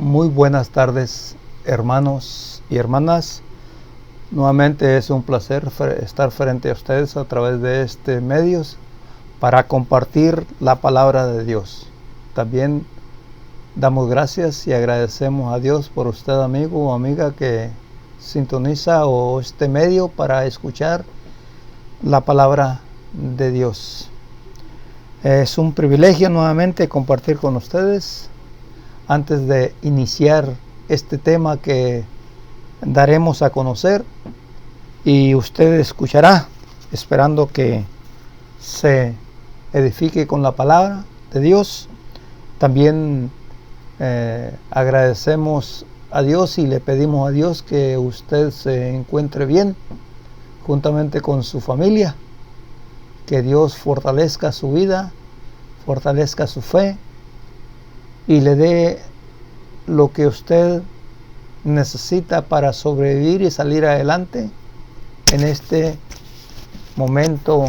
Muy buenas tardes, hermanos y hermanas. Nuevamente es un placer estar frente a ustedes a través de este medios para compartir la palabra de Dios. También damos gracias y agradecemos a Dios por usted, amigo o amiga, que sintoniza este medio para escuchar la palabra de Dios. Es un privilegio nuevamente compartir con ustedes. Antes de iniciar este tema que daremos a conocer y usted escuchará, esperando que se edifique con la palabra de Dios, también agradecemos a Dios y le pedimos a Dios que usted se encuentre bien juntamente con su familia, que Dios fortalezca su vida, fortalezca su fe y le dé lo que usted necesita para sobrevivir y salir adelante en este momento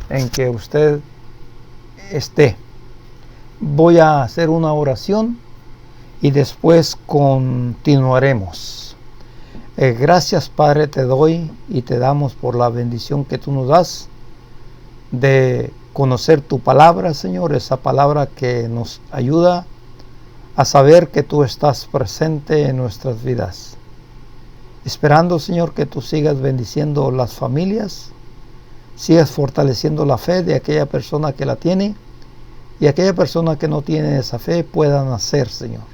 en que usted esté. Voy a hacer una oración y después continuaremos. Gracias, Padre, te doy y te damos por la bendición que tú nos das de conocer tu palabra, Señor, esa palabra que nos ayuda a saber que tú estás presente en nuestras vidas. Esperando, Señor, que tú sigas bendiciendo las familias, sigas fortaleciendo la fe de aquella persona que la tiene y aquella persona que no tiene esa fe pueda nacer, Señor,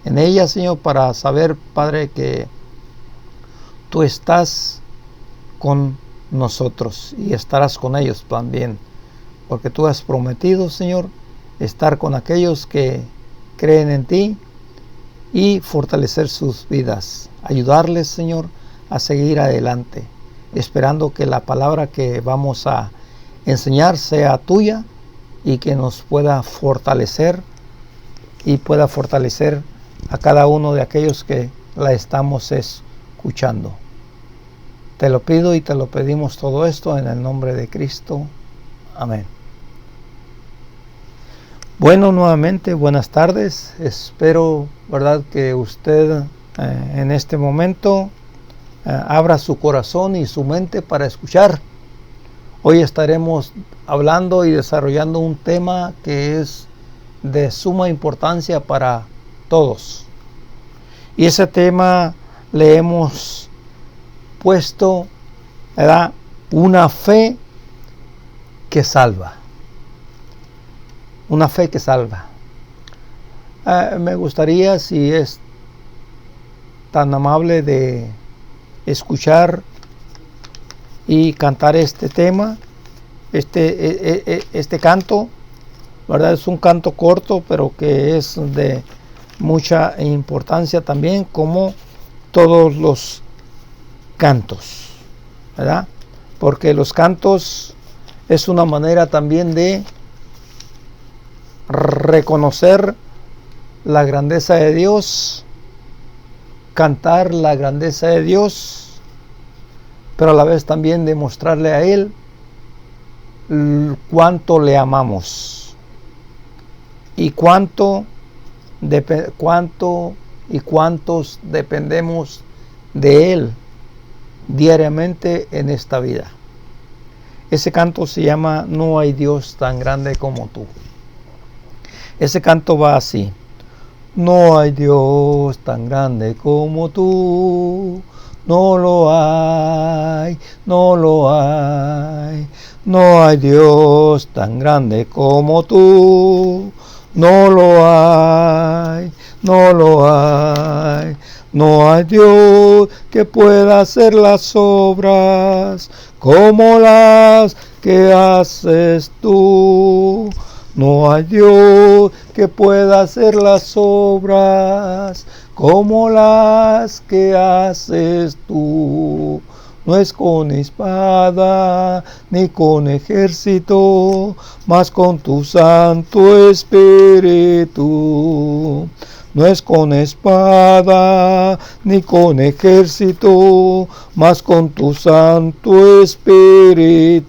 en ella, Señor, para saber, Padre, que tú estás con nosotros y estarás con ellos también, porque tú has prometido, Señor, estar con aquellos que creen en ti y fortalecer sus vidas, ayudarles, Señor, a seguir adelante, esperando que la palabra que vamos a enseñar sea tuya y que nos pueda fortalecer y pueda fortalecer a cada uno de aquellos que la estamos escuchando. Te lo pido y te lo pedimos todo esto en el nombre de Cristo. Amén. Bueno, nuevamente, buenas tardes. Espero, ¿verdad?, que usted en este momento abra su corazón y su mente para escuchar. Hoy estaremos hablando y desarrollando un tema que es de suma importancia para todos. Y ese tema le hemos puesto, ¿verdad?, una fe que salva. Una fe que salva. Me gustaría, si es tan amable, de escuchar y cantar este tema, este canto, ¿verdad? Es un canto corto, pero que es de mucha importancia también, como todos los cantos, ¿verdad? Porque los cantos es una manera también de reconocer la grandeza de Dios, cantar la grandeza de Dios, pero a la vez también demostrarle a Él cuánto le amamos y cuántos dependemos de Él diariamente en esta vida. Ese canto se llama No hay Dios tan grande como tú. Ese canto va así: no hay Dios tan grande como tú, no lo hay, no lo hay. No hay Dios tan grande como tú, no lo hay, no lo hay. No hay Dios que pueda hacer las obras como las que haces tú. No hay Dios que pueda hacer las obras como las que haces tú. No es con espada ni con ejército, mas con tu Santo Espíritu. No es con espada ni con ejército, mas con tu Santo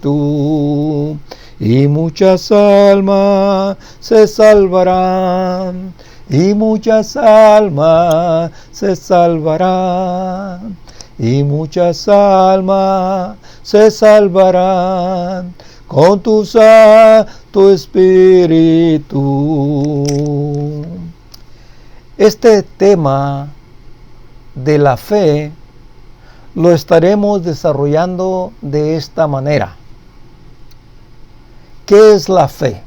Espíritu. Y muchas almas se salvarán y muchas almas se salvarán, y muchas almas se salvarán con tu Santo Espíritu. Este tema de la fe lo estaremos desarrollando de esta manera. ¿Qué es la fe?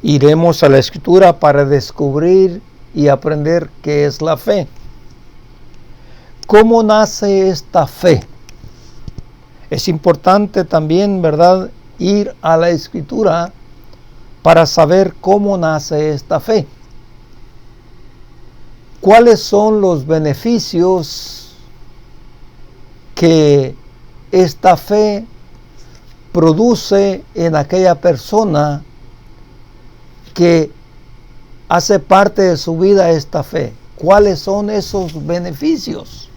Iremos a la Escritura para descubrir y aprender qué es la fe. ¿Cómo nace esta fe? Es importante también, ¿verdad?, ir a la Escritura para saber cómo nace esta fe. ¿Cuáles son los beneficios que esta fe produce en aquella persona que hace parte de su vida esta fe? ¿Cuáles son esos beneficios?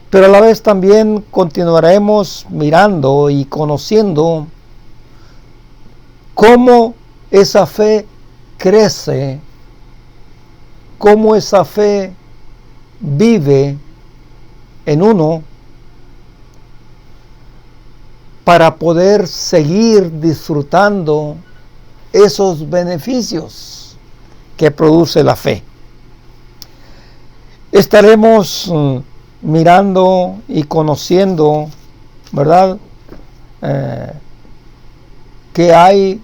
Pero a la vez también continuaremos mirando y conociendo cómo esa fe crece, cómo esa fe vive en uno para poder seguir disfrutando esos beneficios que produce la fe. Estaremos mirando y conociendo, ¿verdad?, que hay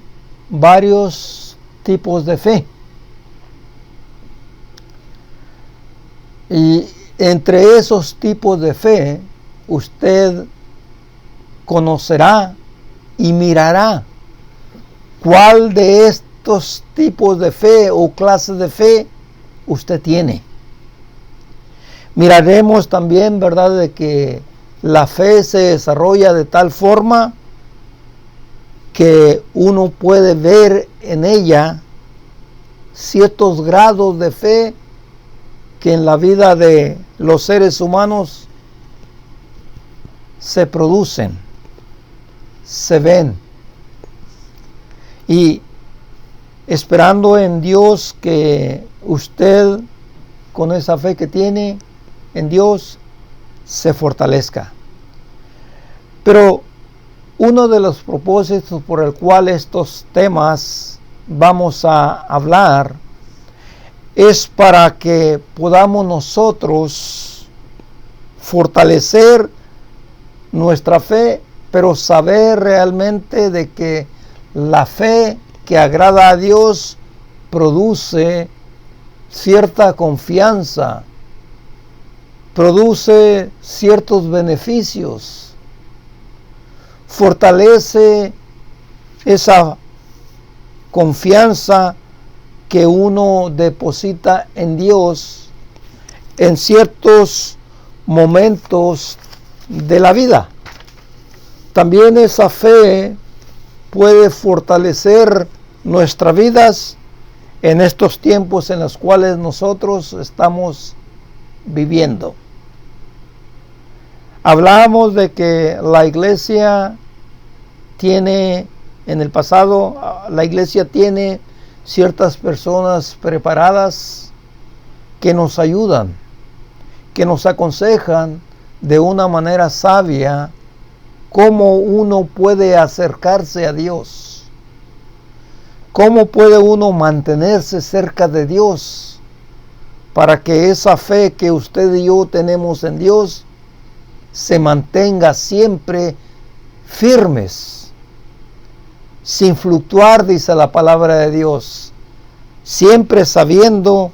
varios tipos de fe. Y entre esos tipos de fe, usted conocerá y mirará cuál de estos tipos de fe o clases de fe usted tiene. Miraremos también, ¿verdad?, de que la fe se desarrolla de tal forma que uno puede ver en ella ciertos grados de fe que en la vida de los seres humanos se producen, se ven. Y esperando en Dios que usted, con esa fe que tiene en Dios, se fortalezca. Pero uno de los propósitos por el cual estos temas vamos a hablar es para que podamos nosotros fortalecer nuestra fe, pero saber realmente de que la fe que agrada a Dios produce cierta confianza, produce ciertos beneficios, fortalece esa confianza que uno deposita en Dios en ciertos momentos de la vida. También esa fe puede fortalecer nuestras vidas en estos tiempos en los cuales nosotros estamos viviendo. Hablamos de que la iglesia tiene, en el pasado, la iglesia tiene ciertas personas preparadas que nos ayudan, que nos aconsejan de una manera sabia cómo uno puede acercarse a Dios, cómo puede uno mantenerse cerca de Dios para que esa fe que usted y yo tenemos en Dios se mantenga siempre firmes, sin fluctuar, dice la palabra de Dios, siempre sabiendo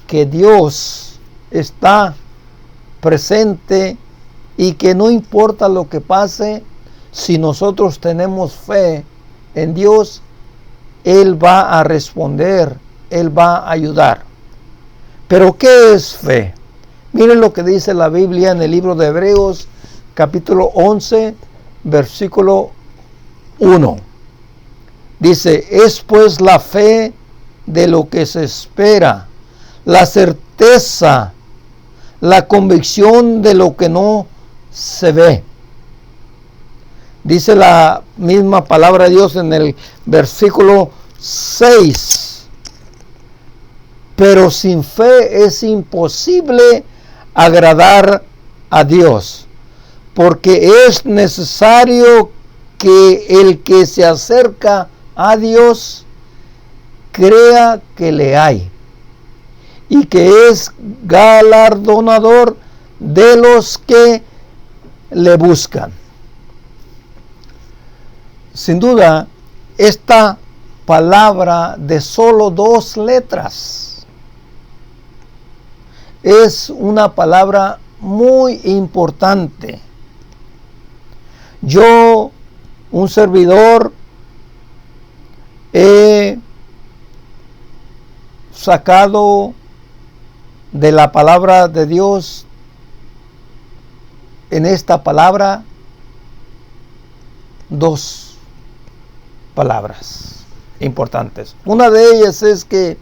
que Dios está presente y que no importa lo que pase, si nosotros tenemos fe en Dios, Él va a responder, Él va a ayudar. ¿Pero qué es fe? Miren lo que dice la Biblia en el libro de Hebreos, capítulo 11, versículo 1. Dice, es pues la fe de lo que se espera, la certeza, la convicción de lo que no se ve. Dice la misma palabra de Dios en el versículo 6. pero sin fe es imposible agradar a Dios, porque es necesario que el que se acerca a Dios crea que le hay y que es galardonador de los que le buscan. Sin duda, esta palabra de solo 2 letras es una palabra muy importante. Yo, un servidor, he sacado de la palabra de Dios en esta palabra 2 palabras importantes. Una de ellas es que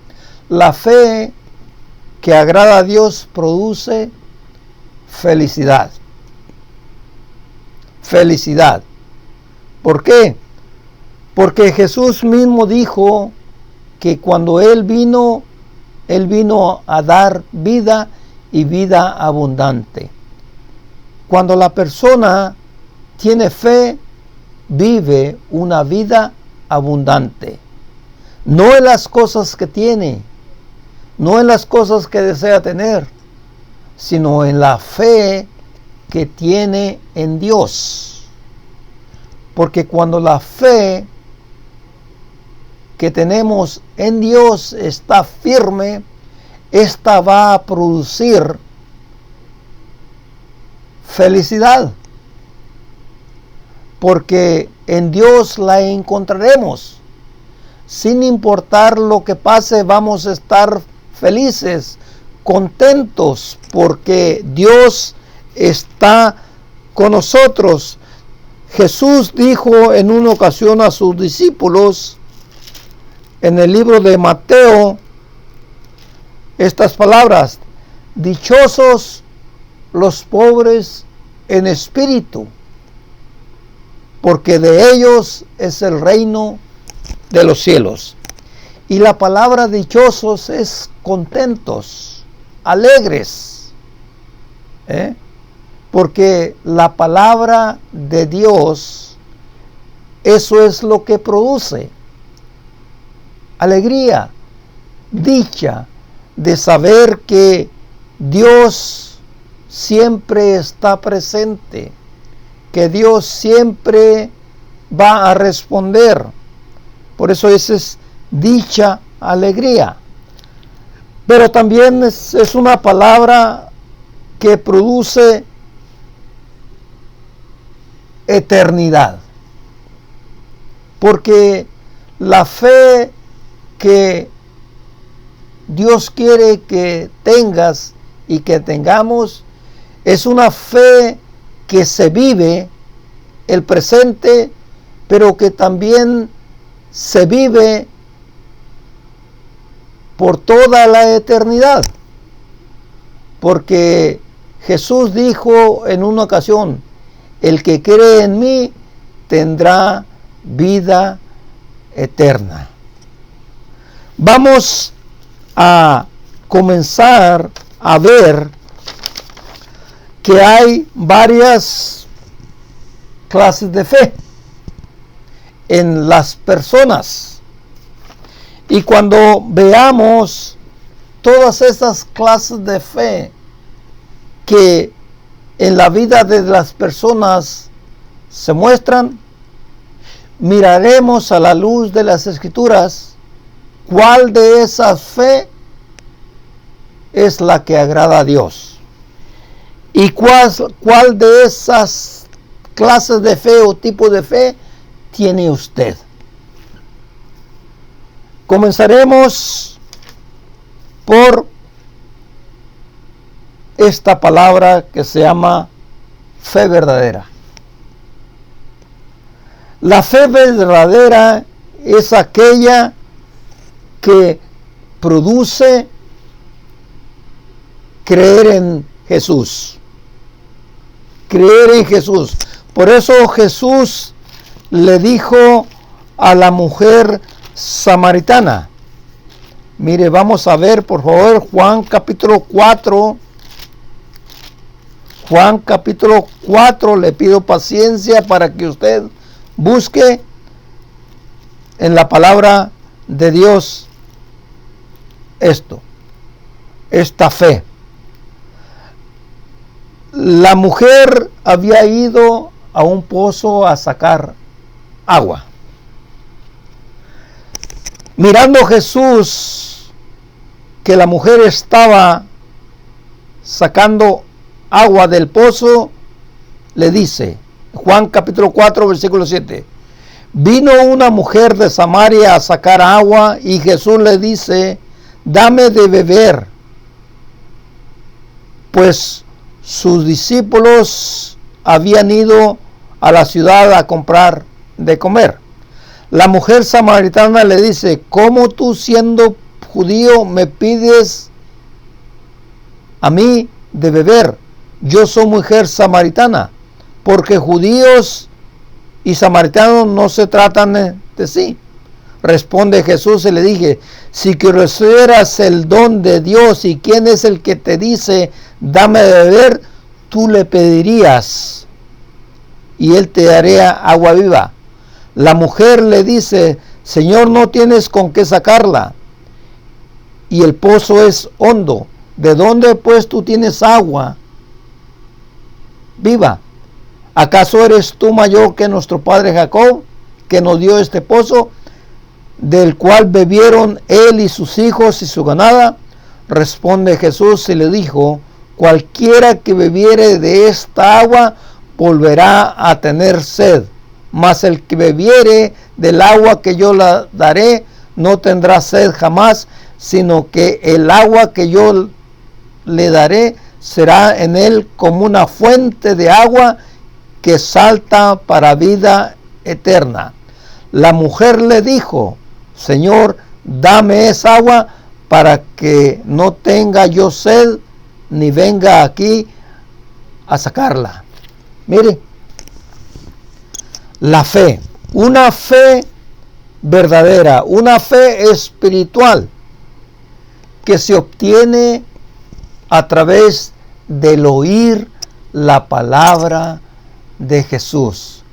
la fe que agrada a Dios produce felicidad. Felicidad. ¿Por qué? Porque Jesús mismo dijo que cuando Él vino a dar vida y vida abundante. Cuando la persona tiene fe, vive una vida abundante. No en las cosas que tiene, no en las cosas que desea tener, sino en la fe que tiene en Dios. Porque cuando la fe que tenemos en Dios está firme, esta va a producir felicidad, porque en Dios la encontraremos. Sin importar lo que pase, vamos a estar felices, contentos, porque Dios está con nosotros. Jesús dijo en una ocasión a sus discípulos, en el libro de Mateo, estas palabras: dichosos los pobres en espíritu, porque de ellos es el reino de los cielos. Y la palabra dichosos es contentos, alegres, porque la palabra de Dios, eso es lo que produce alegría, dicha de saber que Dios siempre está presente, que Dios siempre va a responder. Por eso esa es dicha, alegría. Pero también es una palabra que produce eternidad. Porque la fe que Dios quiere que tengas y que tengamos es una fe que se vive el presente, pero que también se vive por toda la eternidad. Porque Jesús dijo en una ocasión: el que cree en mí tendrá vida eterna. Vamos a comenzar a ver que hay varias clases de fe en las personas. Y cuando veamos todas estas clases de fe que en la vida de las personas se muestran, miraremos a la luz de las Escrituras cuál de esa fe es la que agrada a Dios y cuál de esas clases de fe o tipo de fe tiene usted. Comenzaremos por esta palabra que se llama fe verdadera. La fe verdadera es aquella que produce creer en Jesús. Creer en Jesús. Por eso Jesús le dijo a la mujer samaritana: Mire, vamos a ver, por favor, Juan capítulo 4. Juan capítulo 4, le pido paciencia para que usted busque en la palabra de Dios esta fe. La mujer había ido a un pozo a sacar agua. Mirando Jesús que la mujer estaba sacando agua del pozo, le dice, Juan capítulo 4, versículo 7, vino una mujer de Samaria a sacar agua y Jesús le dice, dame de beber, pues sus discípulos habían ido a la ciudad a comprar de comer. La mujer samaritana le dice, ¿cómo tú siendo judío me pides a mí de beber? Yo soy mujer samaritana, porque judíos y samaritanos no se tratan de sí. Responde Jesús y le dije, si conocieras el don de Dios y quién es el que te dice, dame de beber, tú le pedirías y él te daría agua viva. La mujer le dice, Señor, no tienes con qué sacarla y el pozo es hondo. ¿De dónde pues tú tienes agua viva? ¿Acaso eres tú mayor que nuestro padre Jacob, que nos dio este pozo, del cual bebieron él y sus hijos y su ganada? Responde Jesús y le dijo, cualquiera que bebiere de esta agua volverá a tener sed, mas el que bebiere del agua que yo le daré no tendrá sed jamás, sino que el agua que yo le daré será en él como una fuente de agua que salta para vida eterna. La mujer le dijo, Señor, dame esa agua para que no tenga yo sed ni venga aquí a sacarla. Mire, la fe, una fe verdadera, una fe espiritual que se obtiene a través del oír la palabra de Jesús.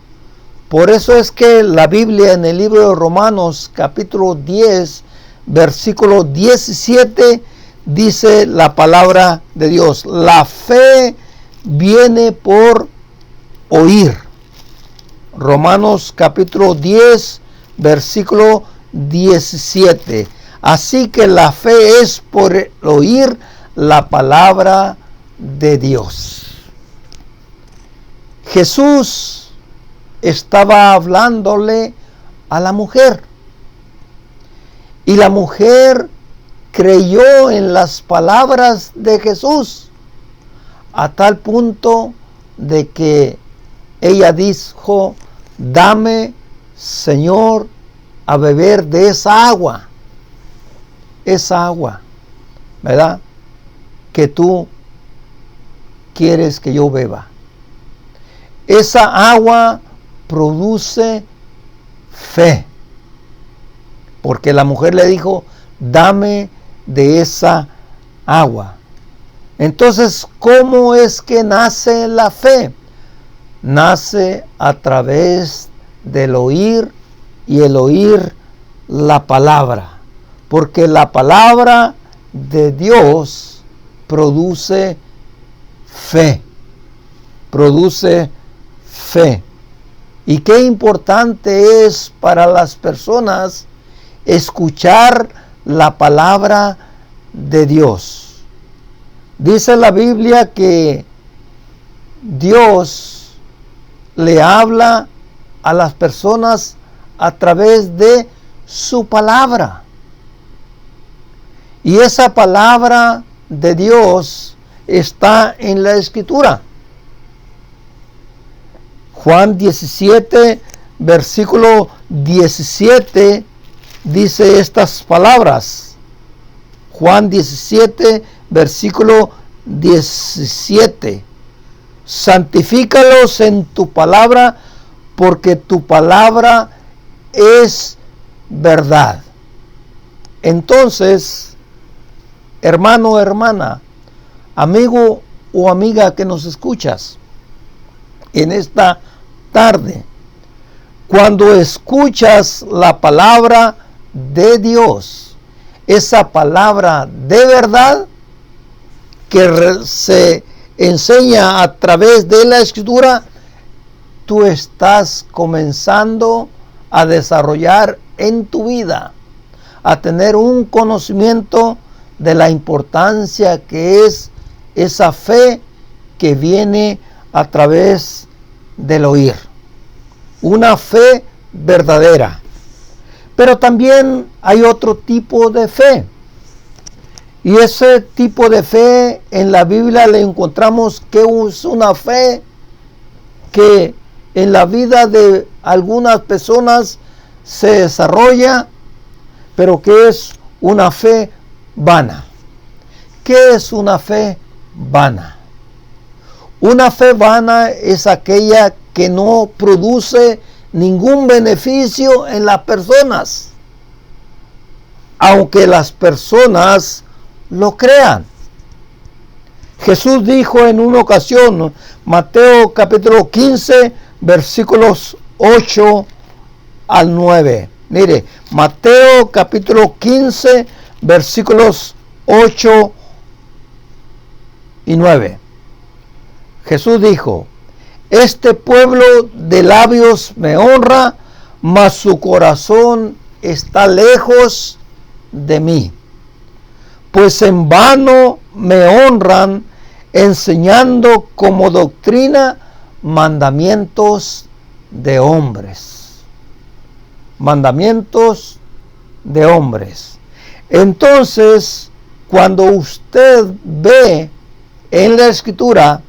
Por eso es que la Biblia en el libro de Romanos capítulo 10 versículo 17 dice la palabra de Dios, la fe viene por oír. Romanos capítulo 10 versículo 17. Así que la fe es por oír la palabra de Dios. Jesús estaba hablándole a la mujer y la mujer creyó en las palabras de Jesús a tal punto de que ella dijo, dame, Señor, a beber de esa agua, ¿verdad? Que tú quieres que yo beba. Esa agua produce fe, porque la mujer le dijo, dame de esa agua. Entonces, ¿cómo es que nace la fe? Nace a través del oír y el oír la palabra, porque la palabra de Dios produce fe, Y qué importante es para las personas escuchar la palabra de Dios. Dice la Biblia que Dios le habla a las personas a través de su palabra. Y esa palabra de Dios está en la Escritura. Juan 17, versículo 17, dice estas palabras. Juan 17, versículo 17. Santifícalos en tu palabra, porque tu palabra es verdad. Entonces, hermano o hermana, amigo o amiga que nos escuchas en esta tarde, cuando escuchas la palabra de Dios, esa palabra de verdad que se enseña a través de la Escritura, tú estás comenzando a desarrollar en tu vida, a tener un conocimiento de la importancia que es esa fe que viene a través del oír. Una fe verdadera. Pero también hay otro tipo de fe. Y ese tipo de fe en la Biblia le encontramos que es una fe que en la vida de algunas personas se desarrolla, pero que es una fe vana. ¿Qué es una fe vana? Una fe vana es aquella que no produce ningún beneficio en las personas, aunque las personas lo crean. Jesús dijo en una ocasión, Mateo capítulo 15, versículos 8 al 9. Mire, Mateo capítulo 15, versículos 8 y 9. Jesús dijo: este pueblo de labios me honra, mas su corazón está lejos de mí. Pues en vano me honran, enseñando como doctrina mandamientos de hombres. Mandamientos de hombres. Entonces, cuando usted ve en la Escritura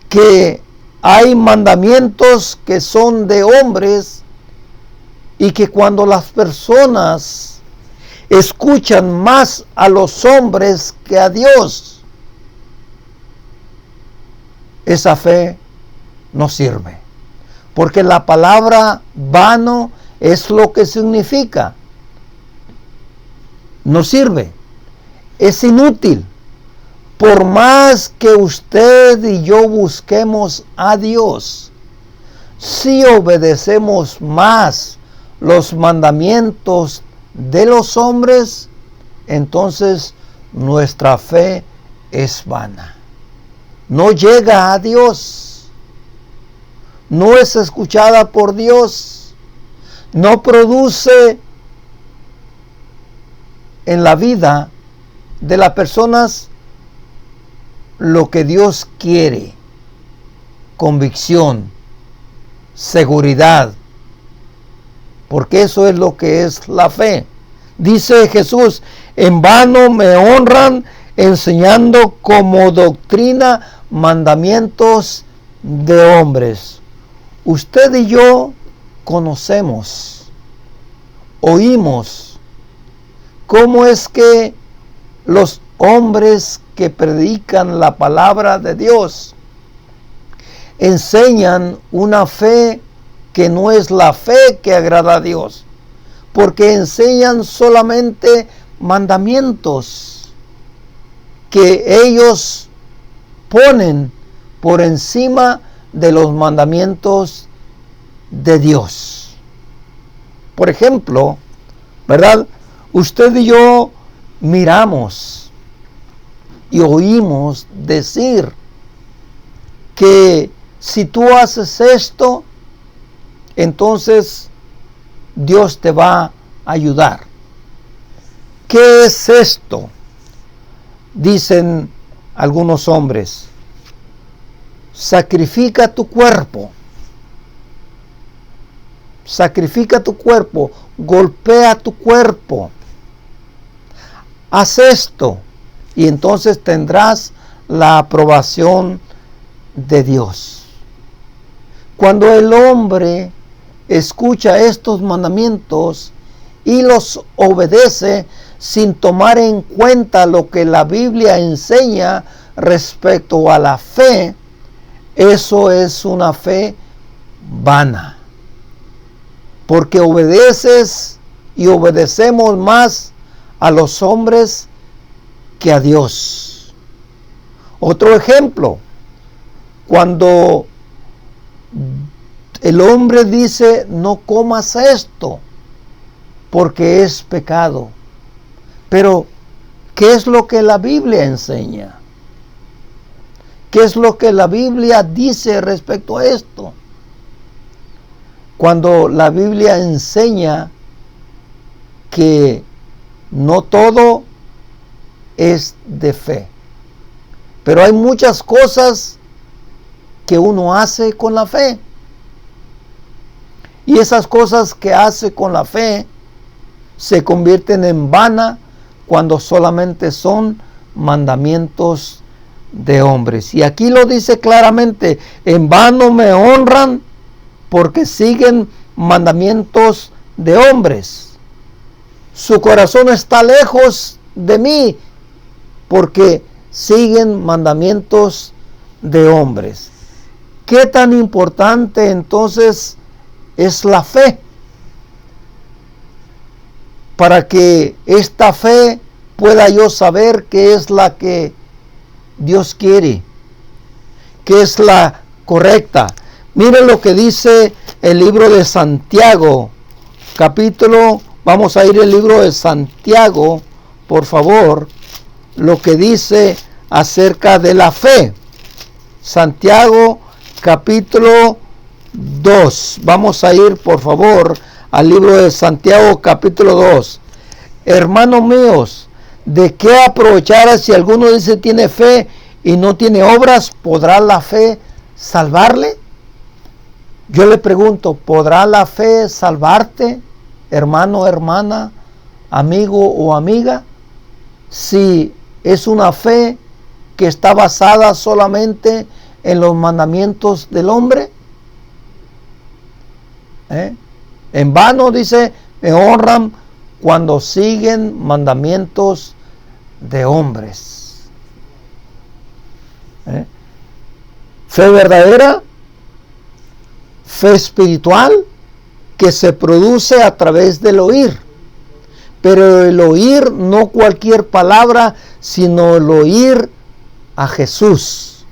que hay mandamientos que son de hombres, y que cuando las personas escuchan más a los hombres que a Dios, esa fe no sirve. Porque la palabra vano es lo que significa. No sirve. Es inútil. Por más que usted y yo busquemos a Dios, si obedecemos más los mandamientos de los hombres, entonces nuestra fe es vana. No llega a Dios. No es escuchada por Dios. No produce en la vida de las personas lo que Dios quiere: convicción, seguridad, porque eso es lo que es la fe. Dice Jesús: en vano me honran, enseñando como doctrina mandamientos de hombres. Usted y yo conocemos, oímos cómo es que los hombres que predican la palabra de Dios enseñan una fe que no es la fe que agrada a Dios, porque enseñan solamente mandamientos que ellos ponen por encima de los mandamientos de Dios. Por ejemplo, ¿verdad? Usted y yo miramos y oímos decir que si tú haces esto, entonces Dios te va a ayudar. ¿Qué es esto? Dicen algunos hombres: sacrifica tu cuerpo. Sacrifica tu cuerpo, golpea tu cuerpo. Haz esto y entonces tendrás la aprobación de Dios. Cuando el hombre escucha estos mandamientos y los obedece sin tomar en cuenta lo que la Biblia enseña respecto a la fe, eso es una fe vana. Porque obedeces y obedecemos más a los hombres que a Dios. Otro ejemplo, cuando el hombre dice no comas esto porque es pecado. Pero, ¿qué es lo que la Biblia enseña? ¿Qué es lo que la Biblia dice respecto a esto? Cuando la Biblia enseña que no todo es de fe, pero hay muchas cosas que uno hace con la fe. Y esas cosas que hace con la fe se convierten en vana cuando solamente son mandamientos de hombres. Y aquí lo dice claramente: en vano me honran porque siguen mandamientos de hombres. Su corazón está lejos de mí porque siguen mandamientos de hombres. ¿Qué tan importante entonces es la fe? Para que esta fe pueda yo saber qué es la que Dios quiere, qué es la correcta. Miren lo que dice el libro de Santiago, vamos a ir al libro de Santiago, por favor, lo que dice acerca de la fe. Santiago, capítulo 2. Vamos a ir, por favor, al libro de Santiago, capítulo 2. Hermanos míos, ¿de qué aprovechará si alguno dice tiene fe y no tiene obras? ¿Podrá la fe salvarle? Yo le pregunto, ¿podrá la fe salvarte, hermano, hermana, amigo o amiga? Si es una fe que está basada solamente en los mandamientos del hombre. En vano, dice, me honran cuando siguen mandamientos de hombres. Fe verdadera, fe espiritual, que se produce a través del oír. Pero el oír no cualquier palabra, sino el oír a Jesús.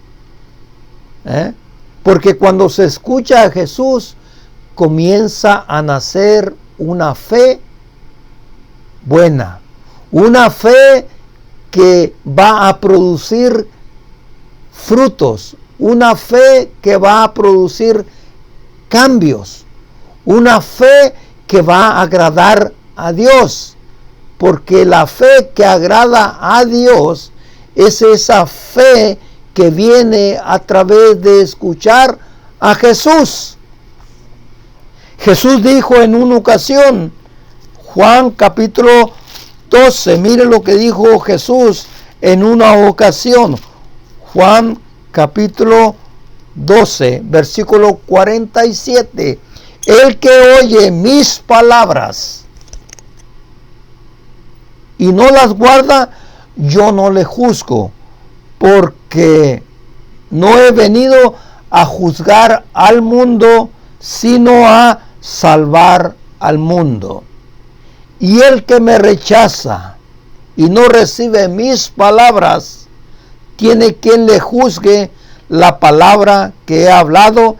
Porque cuando se escucha a Jesús, comienza a nacer una fe buena, una fe que va a producir frutos, una fe que va a producir cambios, una fe que va a agradar a Dios, porque la fe que agrada a Dios es esa fe que viene a través de escuchar a Jesús. Jesús dijo en una ocasión, Juan capítulo 12, mire lo que dijo Jesús en una ocasión. Juan capítulo 12, versículo 47. El que oye mis palabras y no las guarda, yo no le juzgo, porque no he venido a juzgar al mundo, sino a salvar al mundo. Y el que me rechaza y no recibe mis palabras, tiene quien le juzgue. La palabra que he hablado,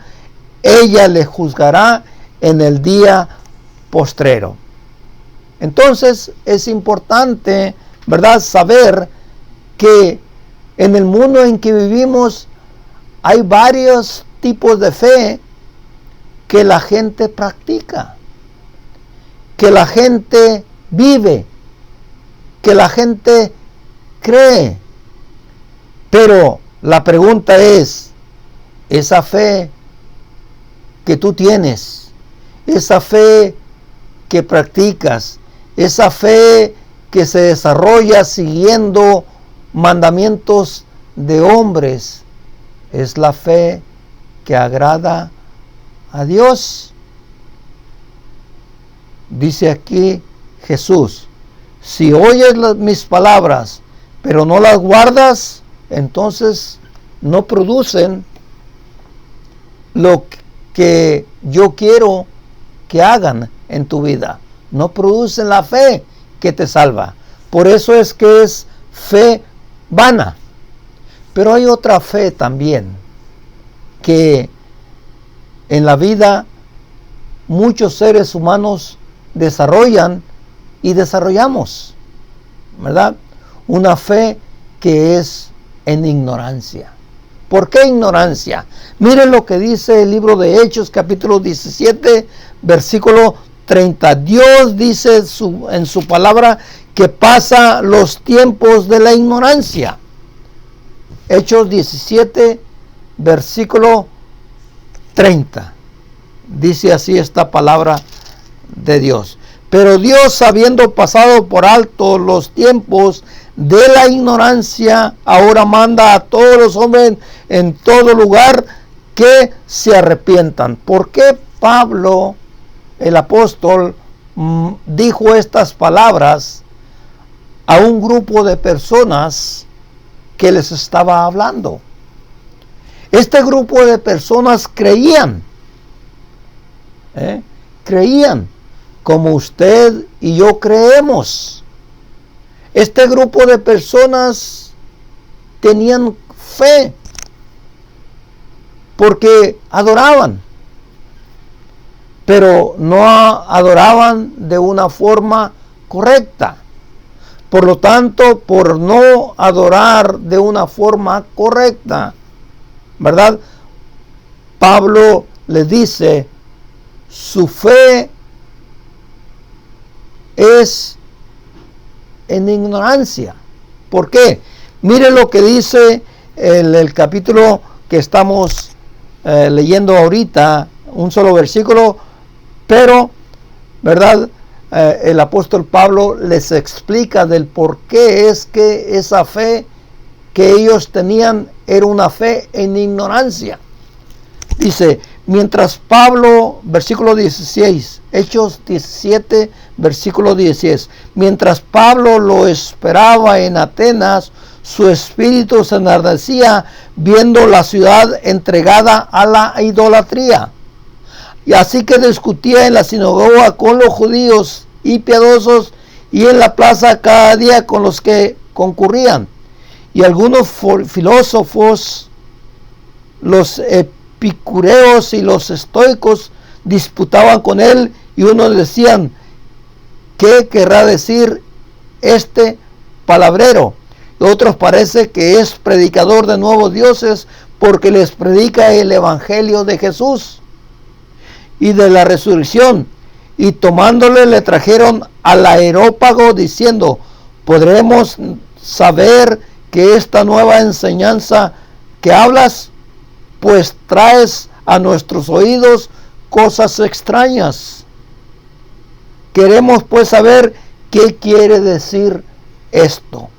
ella le juzgará en el día postrero. Entonces es importante, ¿verdad?, saber que en el mundo en que vivimos hay varios tipos de fe que la gente practica, que la gente vive, que la gente cree. Pero la pregunta es, esa fe que tú tienes, esa fe que practicas, esa fe que se desarrolla siguiendo mandamientos de hombres, ¿es la fe que agrada a Dios? Dice aquí Jesús, si oyes mis palabras, pero no las guardas, entonces no producen lo que yo quiero que hagan en tu vida. no producen la fe que te salva. Por eso es que es fe vana. Pero hay otra fe también, que en la vida muchos seres humanos desarrollan y desarrollamos, ¿verdad? Una fe que es en ignorancia. ¿Por qué ignorancia? Miren lo que dice el libro de Hechos, capítulo 17, versículo 30. Dios dice en su palabra que pasa los tiempos de la ignorancia. Hechos 17, versículo 30. Dice así esta palabra de Dios. Pero Dios, habiendo pasado por alto los tiempos de la ignorancia, ahora manda a todos los hombres en todo lugar que se arrepientan. ¿Por qué Pablo, el apóstol, dijo estas palabras a un grupo de personas que les estaba hablando? Este grupo de personas creían como usted y yo creemos. Este grupo de personas tenían fe porque adoraban, pero no adoraban de una forma correcta. Por lo tanto, por no adorar de una forma correcta, ¿verdad? Pablo le dice, su fe es en ignorancia. ¿Por qué? Mire lo que dice el capítulo que estamos leyendo ahorita, un solo versículo, pero, ¿verdad? El apóstol Pablo les explica del por qué es que esa fe que ellos tenían era una fe en ignorancia. Dice, mientras Pablo, versículo 16, Hechos 17, versículo 16, mientras Pablo lo esperaba en Atenas, su espíritu se enardecía viendo la ciudad entregada a la idolatría. Y así que discutía en la sinagoga con los judíos y piadosos, y en la plaza cada día con los que concurrían. Y algunos filósofos, los epicureos y los estoicos, disputaban con él, y unos decían, ¿qué querrá decir este palabrero? Y otros parece que es predicador de nuevos dioses, porque les predica el evangelio de Jesús y de la resurrección. Y tomándole le trajeron al Areópago diciendo, ¿podremos saber que esta nueva enseñanza que hablas, pues traes a nuestros oídos cosas extrañas? Queremos pues saber qué quiere decir esto.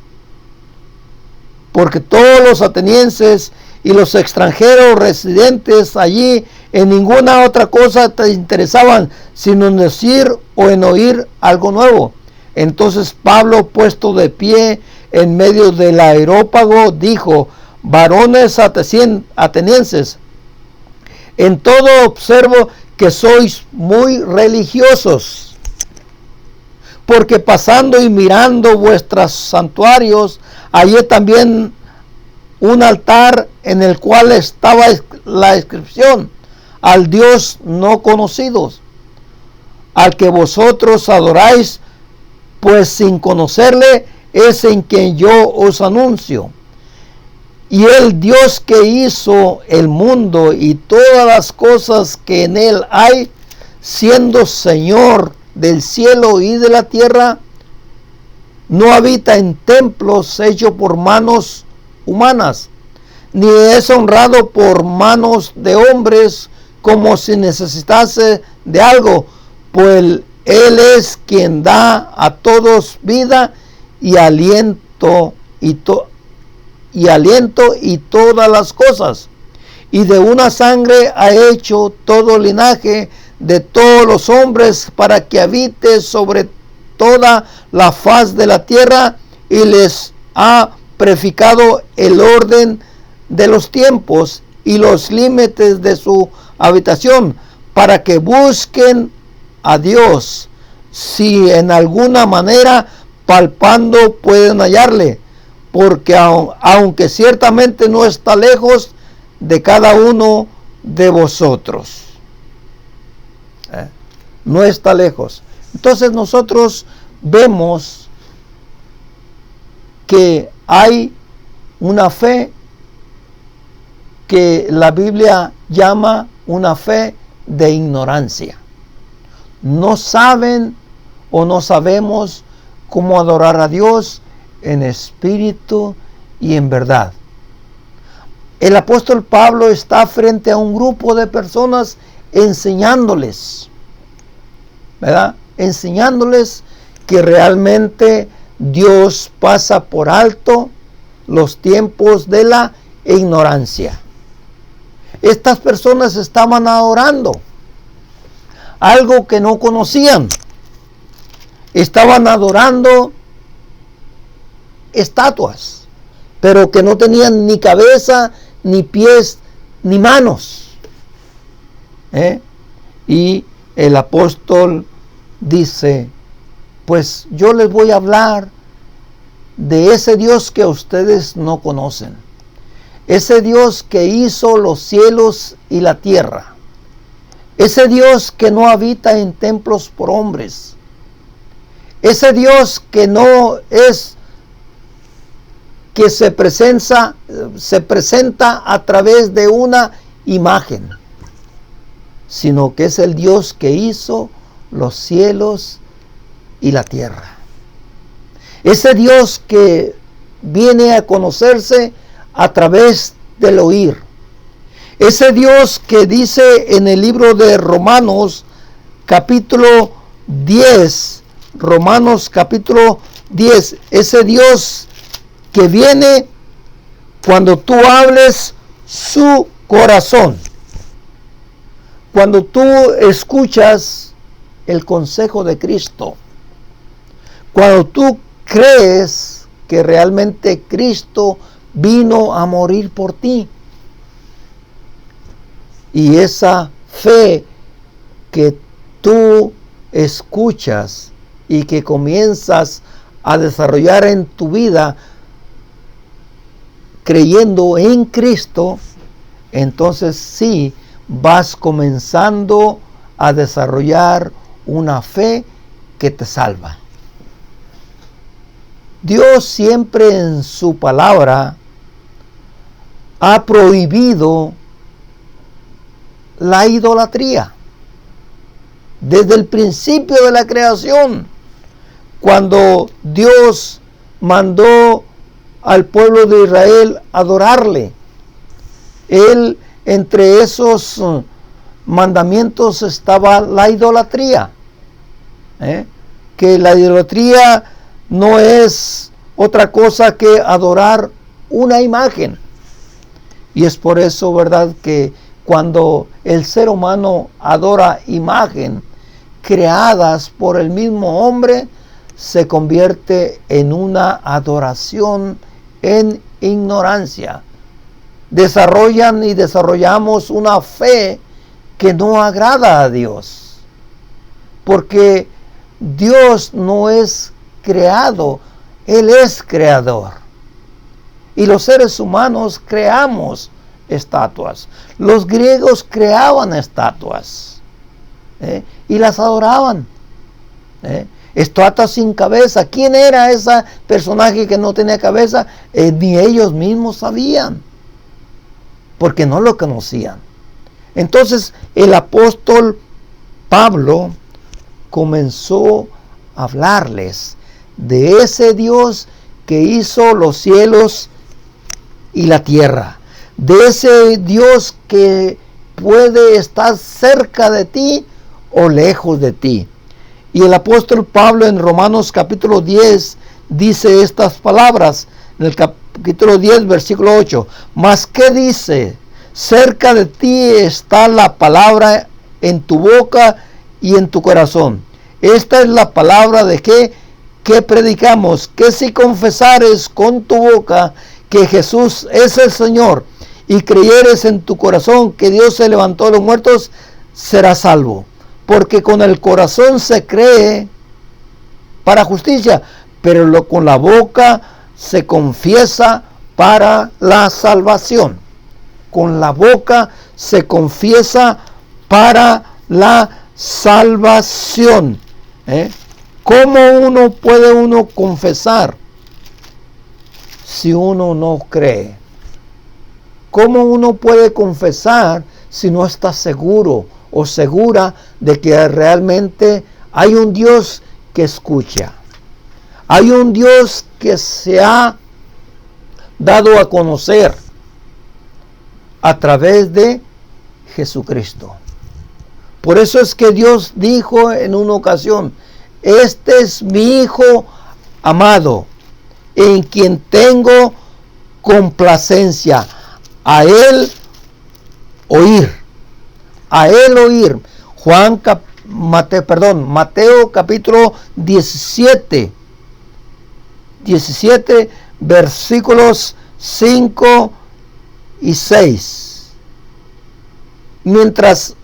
Porque todos los atenienses y los extranjeros residentes allí en ninguna otra cosa te interesaban, sino en decir o en oír algo nuevo. Entonces Pablo, puesto de pie en medio del Areópago, dijo, varones atenienses, en todo observo que sois muy religiosos, porque pasando y mirando vuestros santuarios, hallé también un altar en el cual estaba la inscripción, al Dios no conocidos, al que vosotros adoráis, pues sin conocerle es en quien yo os anuncio. Y el Dios que hizo el mundo y todas las cosas que en él hay, siendo Señor del cielo y de la tierra, no habita en templos hechos por manos humanas, ni es honrado por manos de hombres como si necesitase de algo, pues Él es quien da a todos vida y aliento y todas las cosas. Y de una sangre ha hecho todo linaje de todos los hombres para que habite sobre toda la faz de la tierra, y les ha prefijado el orden de los tiempos y los límites de su habitación, para que busquen a Dios, si en alguna manera palpando pueden hallarle, porque aunque ciertamente no está lejos de cada uno de vosotros. No está lejos. Entonces nosotros vemos que hay una fe que la Biblia llama una fe de ignorancia. No saben o no sabemos cómo adorar a Dios en espíritu y en verdad. El apóstol Pablo está frente a un grupo de personas enseñándoles, ¿verdad? Enseñándoles que realmente Dios pasa por alto los tiempos de la ignorancia. Estas personas estaban adorando algo que no conocían. Estaban adorando estatuas, pero que no tenían ni cabeza, ni pies, ni manos. Y el apóstol dice, pues yo les voy a hablar de ese Dios que ustedes no conocen. Ese Dios que hizo los cielos y la tierra. Ese Dios que no habita en templos por hombres. Ese Dios que no es, que se presenta a través de una imagen, sino que es el Dios que hizo los cielos y la tierra. Ese Dios que viene a conocerse a través del oír. Ese Dios que dice en el libro de Romanos capítulo 10, Romanos capítulo 10, ese Dios que viene cuando tú hables su corazón. Cuando tú escuchas el consejo de Cristo. Cuando tú crees que realmente Cristo vino a morir por ti. Y esa fe que tú escuchas y que comienzas a desarrollar en tu vida creyendo en Cristo, entonces sí vas comenzando a desarrollar una fe que te salva. Dios siempre en su palabra ha prohibido la idolatría. Desde el principio de la creación, cuando Dios mandó al pueblo de Israel adorarle, Él, entre esos mandamientos estaba la idolatría. Que la idolatría no es otra cosa que adorar una imagen. Y es por eso, ¿verdad?, que cuando el ser humano adora imagen creadas por el mismo hombre, se convierte en una adoración en ignorancia. Desarrollan y desarrollamos una fe que no agrada a Dios. Porque Dios no es creado, Él es creador. Y los seres humanos creamos estatuas. Los griegos creaban estatuas y las adoraban. Estatuas sin cabeza. ¿Quién era ese personaje que no tenía cabeza? Ni ellos mismos sabían, porque no lo conocían. Entonces el apóstol Pablo comenzó a hablarles de ese Dios que hizo los cielos y la tierra, de ese Dios que puede estar cerca de ti o lejos de ti. Y el apóstol Pablo en Romanos capítulo 10 dice estas palabras, en el capítulo 10 versículo 8, mas ¿qué dice? Cerca de ti está la palabra en tu boca y en tu corazón. Esta es la palabra de que predicamos, que si confesares con tu boca que Jesús es el Señor y creyeres en tu corazón que Dios se levantó de los muertos, serás salvo. Porque con el corazón se cree para justicia, pero con la boca se confiesa para la salvación. Con la boca se confiesa para la salvación. ¿Cómo puede uno confesar si uno no cree? ¿Cómo uno puede confesar si no está seguro o segura de que realmente hay un Dios que escucha? Hay un Dios que se ha dado a conocer a través de Jesucristo. Por eso es que Dios dijo en una ocasión: este es mi Hijo amado, en quien tengo complacencia. A Él oír. A Él oír. Mateo capítulo 17, versículos 5 y 6. Mientras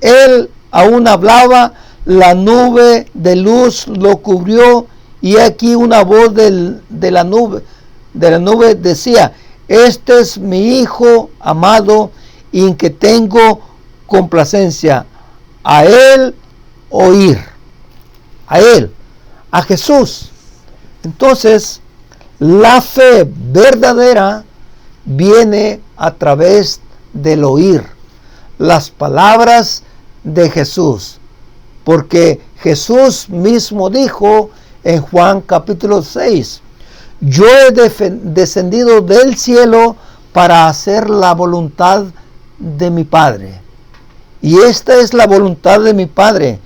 Él aún hablaba, la nube de luz lo cubrió, y aquí una voz de la nube decía: este es mi Hijo amado, en que tengo complacencia. A Él oír. A Él, a Jesús. Entonces, la fe verdadera viene a través del oír las palabras de Jesús. Porque Jesús mismo dijo en Juan capítulo 6: yo he descendido del cielo para hacer la voluntad de mi Padre. Y esta es la voluntad de mi Padre,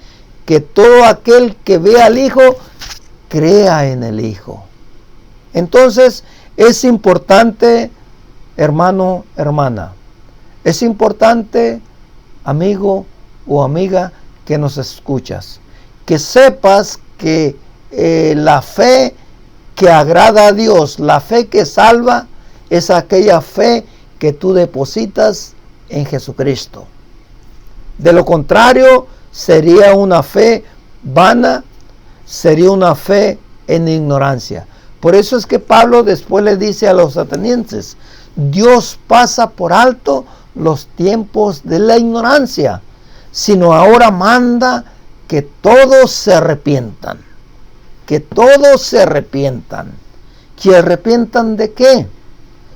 que todo aquel que vea al Hijo, crea en el Hijo. Entonces, es importante, hermano, hermana, es importante, amigo o amiga que nos escuchas, que sepas que la fe que agrada a Dios, la fe que salva, es aquella fe que tú depositas en Jesucristo. De lo contrario, sería una fe vana, sería una fe en ignorancia. Por eso es que Pablo después le dice a los atenienses: Dios pasa por alto los tiempos de la ignorancia, sino ahora manda que todos se arrepientan. Que todos se arrepientan. ¿Que arrepientan de qué?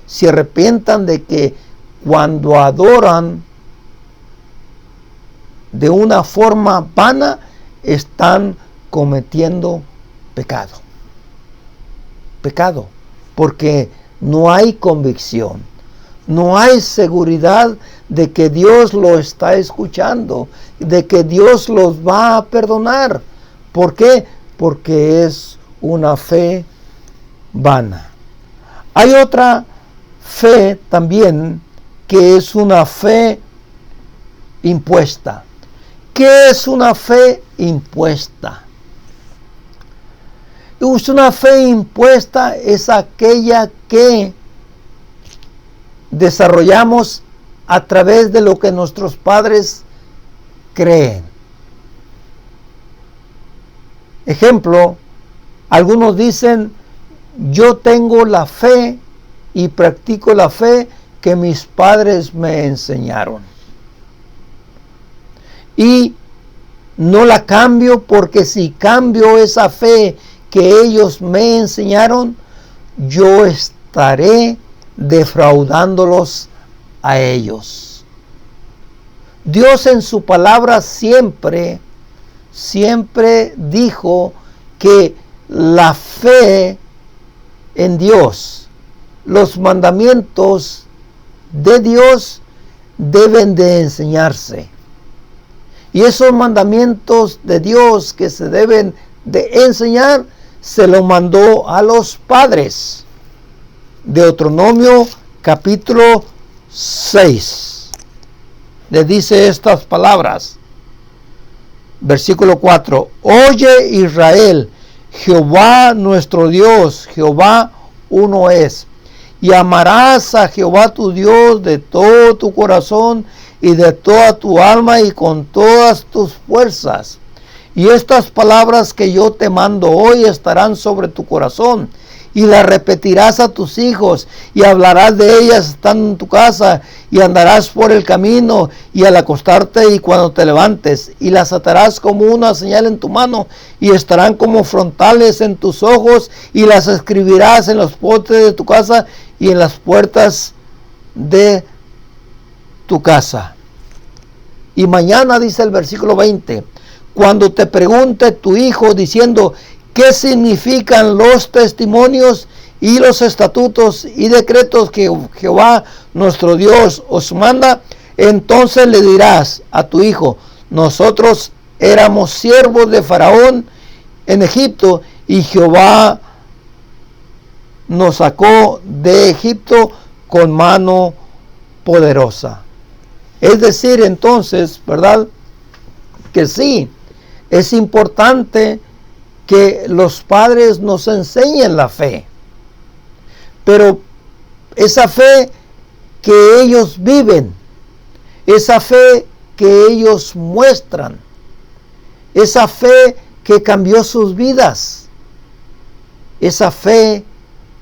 Se arrepientan de que cuando adoran de una forma vana, están cometiendo pecado. Pecado. Porque no hay convicción. No hay seguridad de que Dios lo está escuchando, de que Dios los va a perdonar. ¿Por qué? Porque es una fe vana. Hay otra fe también que es una fe impuesta. ¿Qué es una fe impuesta? Una fe impuesta es aquella que desarrollamos a través de lo que nuestros padres creen. Ejemplo, algunos dicen: yo tengo la fe y practico la fe que mis padres me enseñaron. Y no la cambio, porque si cambio esa fe que ellos me enseñaron, yo estaré defraudándolos a ellos. Dios en su palabra siempre dijo que la fe en Dios, los mandamientos de Dios deben de enseñarse. Y esos mandamientos de Dios que se deben de enseñar, se los mandó a los padres. Deuteronomio capítulo 6. Le dice estas palabras. Versículo 4. Oye, Israel, Jehová nuestro Dios, Jehová uno es. Y amarás a Jehová tu Dios de todo tu corazón y de toda tu alma y con todas tus fuerzas. Y estas palabras que yo te mando hoy estarán sobre tu corazón, y las repetirás a tus hijos, y hablarás de ellas estando en tu casa, y andarás por el camino, y al acostarte y cuando te levantes, y las atarás como una señal en tu mano, y estarán como frontales en tus ojos, y las escribirás en los postes de tu casa y en las puertas de tu casa. Y mañana, dice el versículo 20, cuando te pregunte tu hijo diciendo, ¿qué significan los testimonios y los estatutos y decretos que Jehová nuestro Dios os manda? Entonces le dirás a tu hijo, nosotros éramos siervos de Faraón en Egipto, y Jehová nos sacó de Egipto con mano poderosa. Es decir, entonces, ¿verdad? Que sí, es importante que los padres nos enseñen la fe, pero esa fe que ellos viven, esa fe que ellos muestran, esa fe que cambió sus vidas, esa fe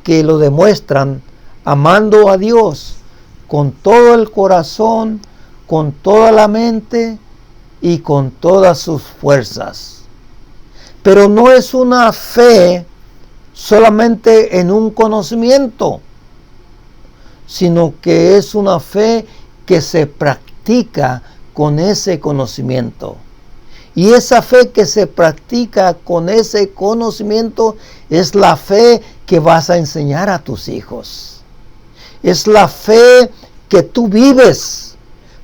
que lo demuestran amando a Dios con todo el corazón, con toda la mente y con todas sus fuerzas. Pero no es una fe solamente en un conocimiento, sino que es una fe que se practica con ese conocimiento. Y esa fe que se practica con ese conocimiento es la fe que vas a enseñar a tus hijos. Es la fe que tú vives.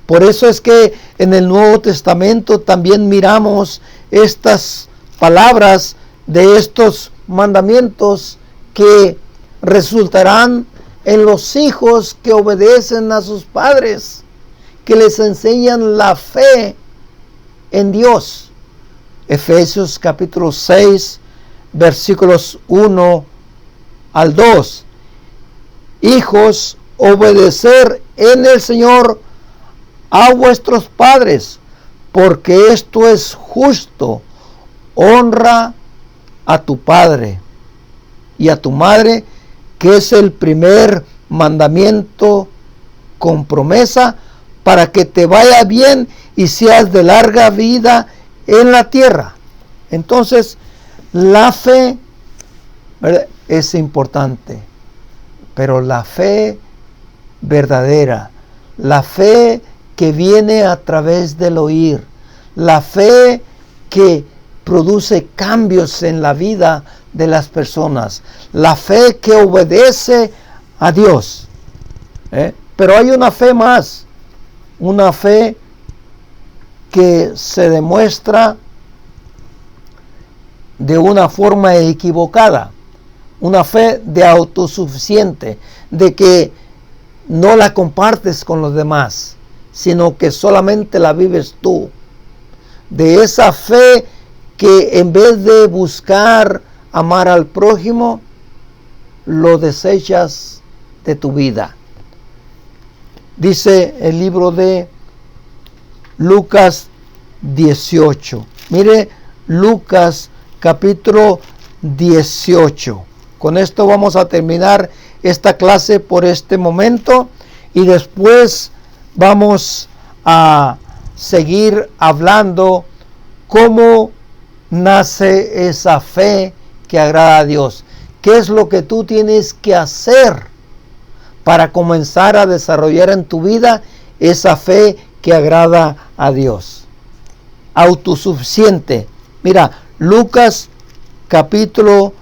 Por eso es que en el Nuevo Testamento también miramos estas palabras de estos mandamientos que resultarán en los hijos que obedecen a sus padres, que les enseñan la fe en Dios. Efesios capítulo 6, versículos 1 al 2. Hijos, obedecer en el Señor a vuestros padres, porque esto es justo. Honra a tu padre y a tu madre, que es el primer mandamiento con promesa, para que te vaya bien y seas de larga vida en la tierra. Entonces, la fe, ¿verdad?, es importante, pero la fe verdadera, la fe que viene a través del oír, la fe que produce cambios en la vida de las personas, la fe que obedece a Dios. Pero hay una fe más, una fe que se demuestra de una forma equivocada, una fe de autosuficiente, de que no la compartes con los demás, sino que solamente la vives tú. De esa fe que en vez de buscar amar al prójimo, lo desechas de tu vida. Dice el libro de Lucas 18. Mire, Lucas capítulo 18. Con esto vamos a terminar esta clase por este momento, y después vamos a seguir hablando cómo nace esa fe que agrada a Dios. ¿Qué es lo que tú tienes que hacer para comenzar a desarrollar en tu vida esa fe que agrada a Dios? Autosuficiente. Mira, Lucas capítulo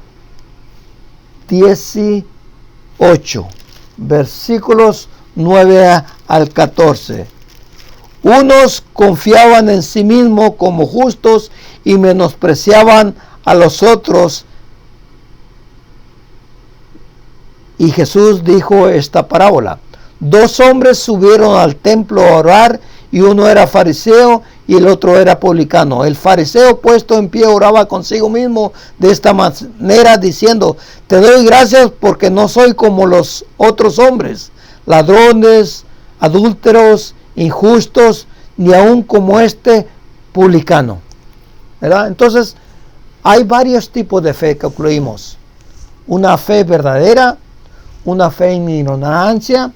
18, versículos 9 al 14. Unos confiaban en sí mismos como justos y menospreciaban a los otros. Y Jesús dijo esta parábola. 2 hombres subieron al templo a orar, y uno era fariseo y el otro era publicano. El fariseo, puesto en pie, oraba consigo mismo de esta manera, diciendo: te doy gracias porque no soy como los otros hombres, ladrones, adúlteros, injustos, ni aun como este publicano. ¿verdad? Entonces, hay varios tipos de fe que incluimos. Una fe verdadera, una fe en ignorancia,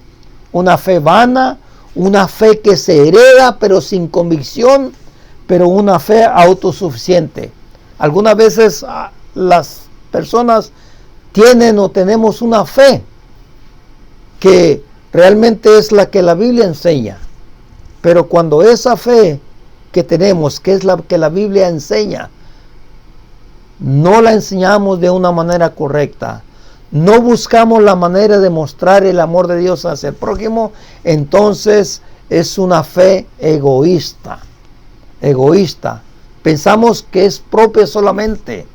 una fe vana, una fe que se hereda pero sin convicción, pero una fe autosuficiente. Algunas veces las personas tienen o tenemos una fe que realmente es la que la Biblia enseña, pero cuando esa fe que tenemos, que es la que la Biblia enseña, no la enseñamos de una manera correcta, no buscamos la manera de mostrar el amor de Dios hacia el prójimo, entonces es una fe egoísta. Pensamos que es propia solamente,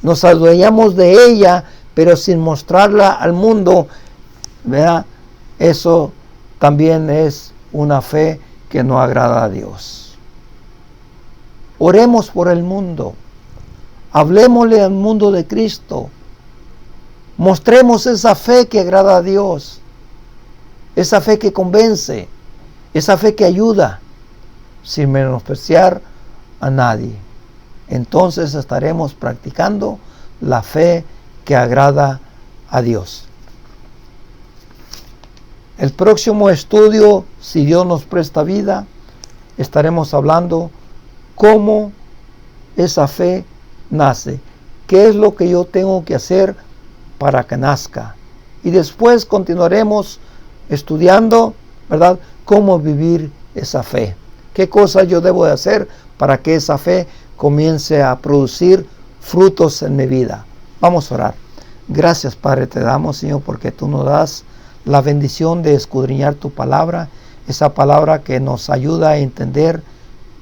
nos adueñamos de ella, pero sin mostrarla al mundo, ¿verdad? Eso también es una fe que no agrada a Dios. Oremos por el mundo. Hablemosle al mundo de Cristo. Mostremos esa fe que agrada a Dios. Esa fe que convence. Esa fe que ayuda. Sin menospreciar a nadie. Entonces estaremos practicando la fe que agrada a Dios. El próximo estudio, si Dios nos presta vida, estaremos hablando cómo esa fe nace. ¿Qué es lo que yo tengo que hacer para que nazca? Y después continuaremos estudiando, ¿verdad?, cómo vivir esa fe. ¿Qué cosas yo debo de hacer para que esa fe comience a producir frutos en mi vida? Vamos a orar. Gracias, Padre, te damos, Señor, porque tú nos das la bendición de escudriñar tu palabra, esa palabra que nos ayuda a entender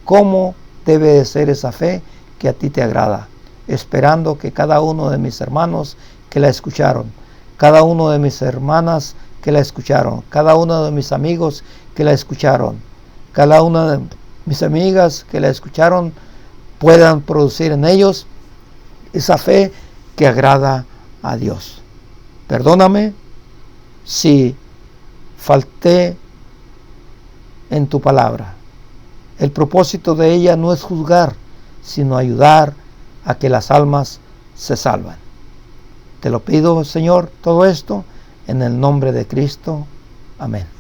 cómo debe de ser esa fe que a ti te agrada, esperando que cada uno de mis hermanos que la escucharon, cada uno de mis hermanas que la escucharon, cada uno de mis amigos que la escucharon, cada una de mis amigas que la escucharon, puedan producir en ellos esa fe que agrada a Dios. Perdóname si falté en tu palabra. El propósito de ella no es juzgar, sino ayudar a que las almas se salvan. Te lo pido, Señor, todo esto en el nombre de Cristo. Amén.